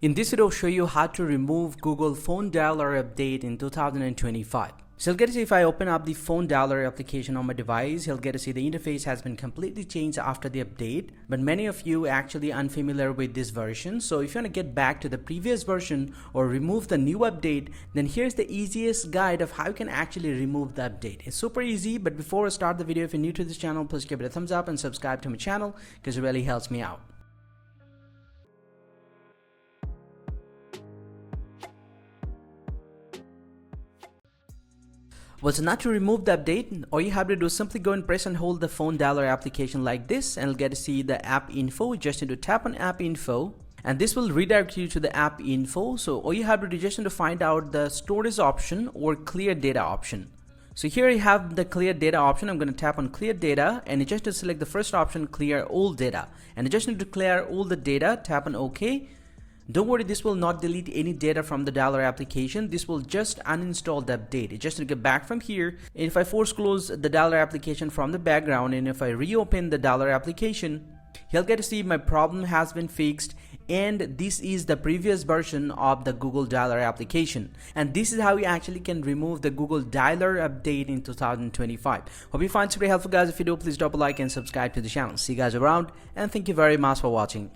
In this video, I'll show you how to remove Google Phone Dialer update in 2025. So you'll get to see if I open up the Phone Dialer application on my device, you'll get to see the interface has been completely changed after the update. But many of you are actually unfamiliar with this version. So if you want to get back to the previous version or remove the new update, then here's the easiest guide of how you can actually remove the update. It's super easy, but before I start the video, if you're new to this channel, please give it a thumbs up and subscribe to my channel because it really helps me out. Well, so now to remove the update, all you have to do is simply go and press and hold the Phone Dialer application like this, and you'll get to see the app info. Just need to tap on app info, and this will redirect you to the app info. So all you have to do is just need to find out the storage option or clear data option. So here you have the clear data option. I'm going to tap on clear data, and you just need to select the first option, clear all data, and you just need to clear all the data. Tap on OK. Don't worry, this will not delete any data from the Dialer application. This will just uninstall the update. You just need to get back from here. And if I force close the Dialer application from the background, and if I reopen the Dialer application, you'll get to see my problem has been fixed, and this is the previous version of the Google Dialer application. And this is how you actually can remove the Google Dialer update in 2025. Hope you find it very helpful, guys. If you do, please drop a like and subscribe to the channel. See you guys around, and thank you very much for watching.